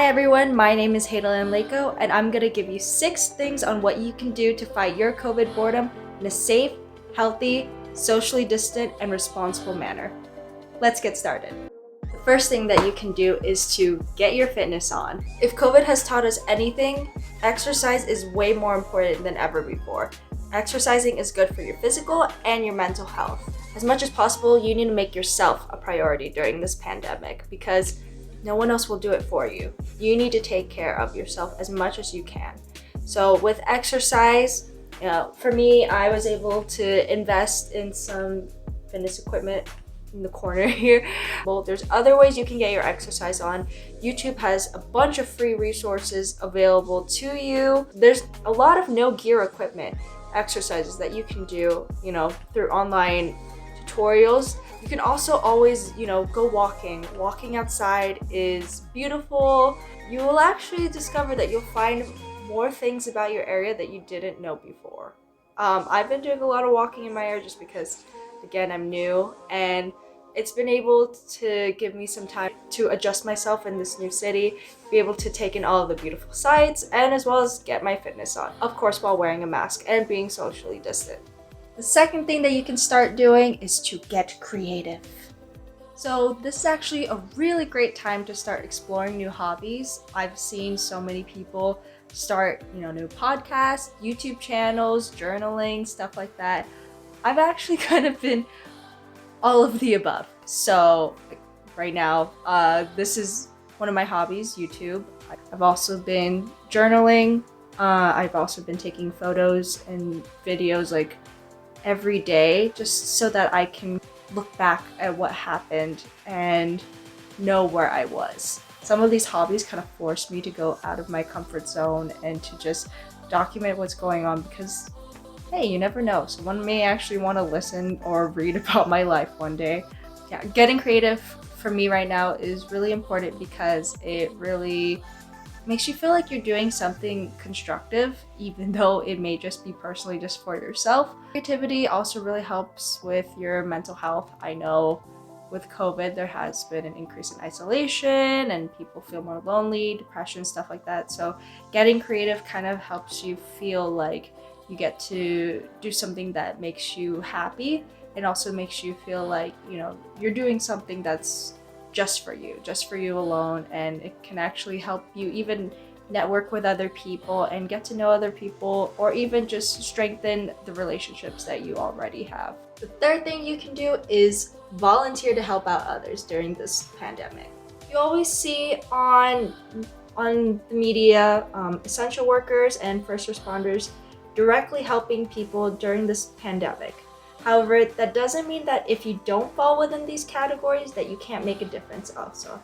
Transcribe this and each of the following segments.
Hi everyone, my name is Hadel-Lynn, and I'm gonna give you 6 things on what you can do to fight your COVID boredom in a safe, healthy, socially distant, and responsible manner. Let's get started. The first thing that you can do is to get your fitness on. If COVID has taught us anything, exercise is way more important than ever before. Exercising is good for your physical and your mental health. As much as possible, you need to make yourself a priority during this pandemic because no one else will do it for you. You need to take care of yourself as much as you can. So with exercise, for me, I was able to invest in some fitness equipment in the corner here. Well, there's other ways you can get your exercise on. YouTube has a bunch of free resources available to you. There's a lot of no gear equipment exercises that you can do, through online tutorials. You can also always, go walking. Walking outside is beautiful. You will actually discover that you'll find more things about your area that you didn't know before. I've been doing a lot of walking in my area just because, again, I'm new, and it's been able to give me some time to adjust myself in this new city, be able to take in all of the beautiful sights, and as well as get my fitness on. Of course, while wearing a mask and being socially distant. The second thing that you can start doing is to get creative. So this is actually a really great time to start exploring new hobbies. I've seen so many people start, new podcasts, YouTube channels, journaling, stuff like that. I've actually kind of been all of the above. So right now, this is one of my hobbies, YouTube. I've also been journaling. I've also been taking photos and videos every day, just so that I can look back at what happened and know where I was. Some of these hobbies kind of forced me to go out of my comfort zone and to just document what's going on because, hey, you never know. Someone may actually want to listen or read about my life one day. Yeah, getting creative for me right now is really important because it really makes you feel like you're doing something constructive, even though it may just be personally just for yourself. Creativity also really helps with your mental health. I know with COVID, there has been an increase in isolation and people feel more lonely, depression, stuff like that. So getting creative kind of helps you feel like you get to do something that makes you happy and also makes you feel like, you're doing something that's just for you alone, and it can actually help you even network with other people and get to know other people, or even just strengthen the relationships that you already have. The third thing you can do is volunteer to help out others during this pandemic. You always see on the media, essential workers and first responders directly helping people during this pandemic. However, that doesn't mean that if you don't fall within these categories that you can't make a difference also.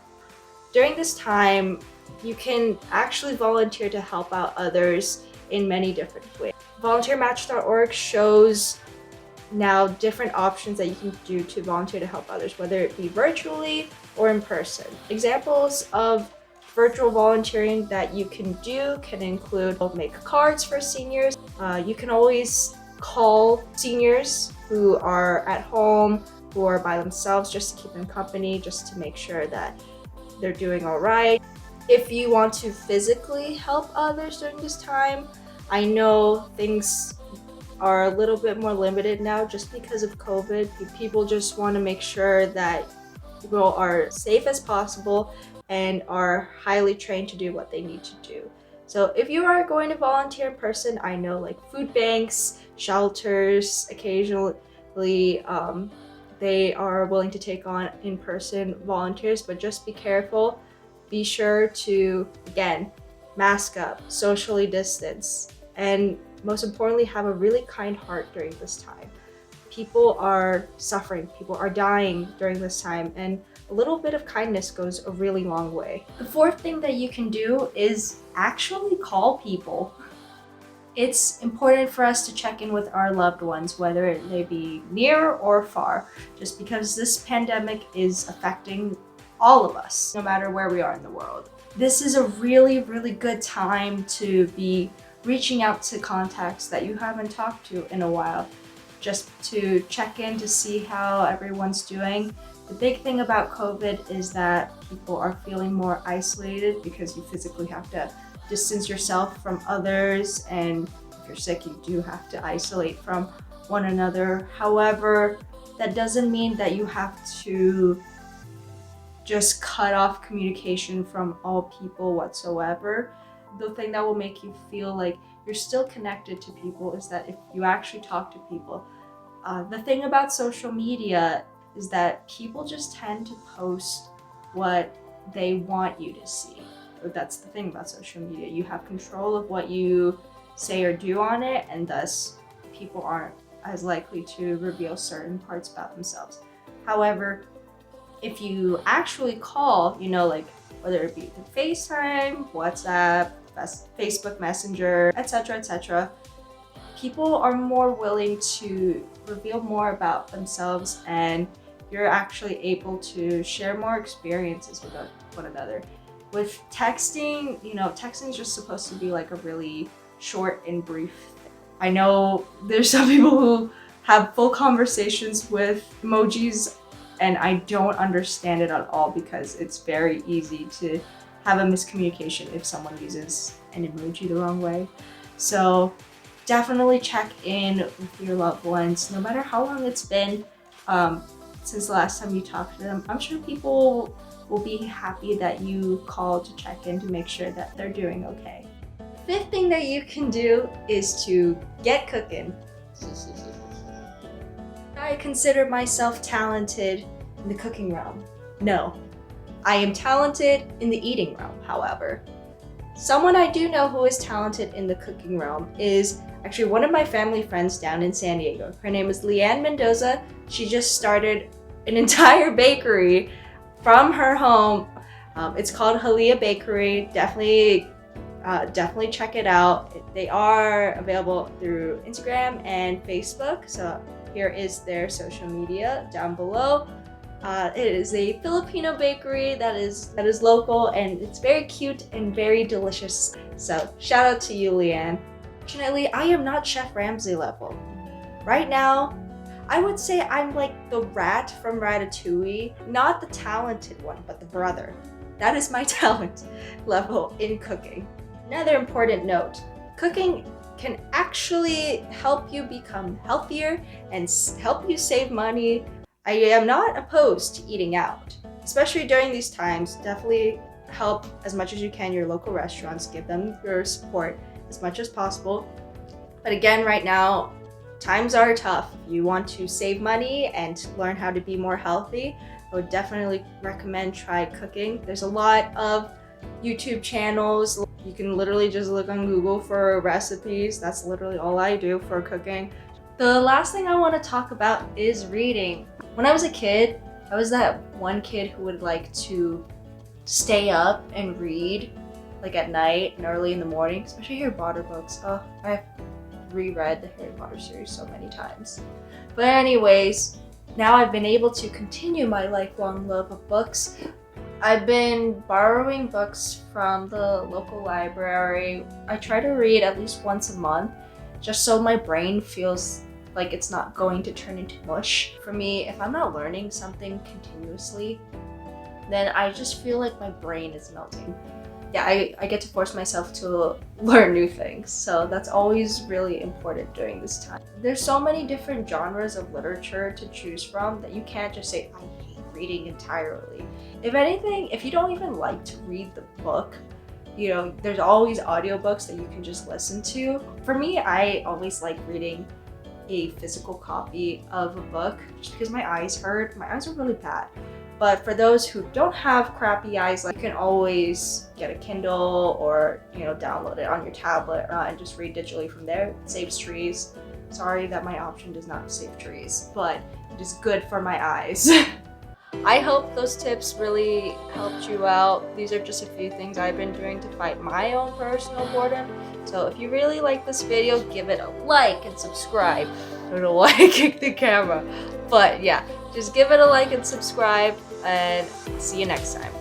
During this time, you can actually volunteer to help out others in many different ways. Volunteermatch.org shows now different options that you can do to volunteer to help others, whether it be virtually or in person. Examples of virtual volunteering that you can do can include make cards for seniors. You can always call seniors who are at home, who are by themselves, just to keep them company, just to make sure that they're doing all right. If you want to physically help others during this time, I know things are a little bit more limited now just because of COVID. People just want to make sure that people are safe as possible and are highly trained to do what they need to do. So if you are going to volunteer in person, I know food banks, shelters, occasionally they are willing to take on in-person volunteers, but just be careful. Be sure to, again, mask up, socially distance, and most importantly, have a really kind heart during this time. People are suffering, people are dying during this time, and a little bit of kindness goes a really long way. The fourth thing that you can do is actually call people. It's important for us to check in with our loved ones, whether it may be near or far, just because this pandemic is affecting all of us, no matter where we are in the world. This is a really, really good time to be reaching out to contacts that you haven't talked to in a while. just to check in to see how everyone's doing. The big thing about COVID is that people are feeling more isolated because you physically have to distance yourself from others, and if you're sick, you do have to isolate from one another. However, that doesn't mean that you have to just cut off communication from all people whatsoever. The thing that will make you feel like you're still connected to people is that if you actually talk to people. The thing about social media is that people just tend to post what they want you to see. That's the thing about social media. You have control of what you say or do on it, and thus people aren't as likely to reveal certain parts about themselves. However, if you actually call, like whether it be through FaceTime, WhatsApp, Facebook Messenger, etc., people are more willing to reveal more about themselves, and you're actually able to share more experiences with one another. With texting, texting is just supposed to be like a really short and brief thing. I know there's some people who have full conversations with emojis, and I don't understand it at all because it's very easy to have a miscommunication if someone uses an emoji the wrong way. So definitely check in with your loved ones, no matter how long it's been since the last time you talked to them. I'm sure people will be happy that you called to check in to make sure that they're doing okay. Fifth thing that you can do is to get cooking. I consider myself talented in the cooking realm. No, I am talented in the eating realm, however. Someone I do know who is talented in the cooking realm is actually one of my family friends down in San Diego. Her name is Leanne Mendoza. She just started an entire bakery from her home. It's called Halia Bakery. Definitely check it out. They are available through Instagram and Facebook. So here is their social media down below. It is a Filipino bakery that is local, and it's very cute and very delicious. So shout out to you, Leanne. Fortunately, I am not Chef Ramsay level. Right now, I would say I'm like the rat from Ratatouille. Not the talented one, but the brother. That is my talent level in cooking. Another important note, cooking can actually help you become healthier and help you save money. I am not opposed to eating out, especially during these times. Definitely help as much as you can your local restaurants, give them your support as much as possible. But again, right now, times are tough. If you want to save money and learn how to be more healthy, I would definitely recommend try cooking. There's a lot of YouTube channels. You can literally just look on Google for recipes. That's literally all I do for cooking. The last thing I want to talk about is reading. When I was a kid, I was that one kid who would like to stay up and read like at night and early in the morning, especially Harry Potter books. Oh, I've reread the Harry Potter series so many times. But anyways, now I've been able to continue my lifelong love of books. I've been borrowing books from the local library. I try to read at least once a month, just so my brain feels like it's not going to turn into mush. For me, if I'm not learning something continuously, then I just feel like my brain is melting. Yeah, I get to force myself to learn new things, so that's always really important during this time. There's so many different genres of literature to choose from that you can't just say, I hate reading entirely. If anything, if you don't even like to read the book, there's always audiobooks that you can just listen to. For me, I always like reading a physical copy of a book just because my eyes hurt. My eyes are really bad. But for those who don't have crappy eyes, you can always get a Kindle or download it on your tablet and just read digitally from there. It saves trees. Sorry that my option does not save trees, but it is good for my eyes. I hope those tips really helped you out. These are just a few things I've been doing to fight my own personal boredom. So if you really like this video, give it a like and subscribe. I don't know why I kicked the camera. But yeah, just give it a like and subscribe, and see you next time.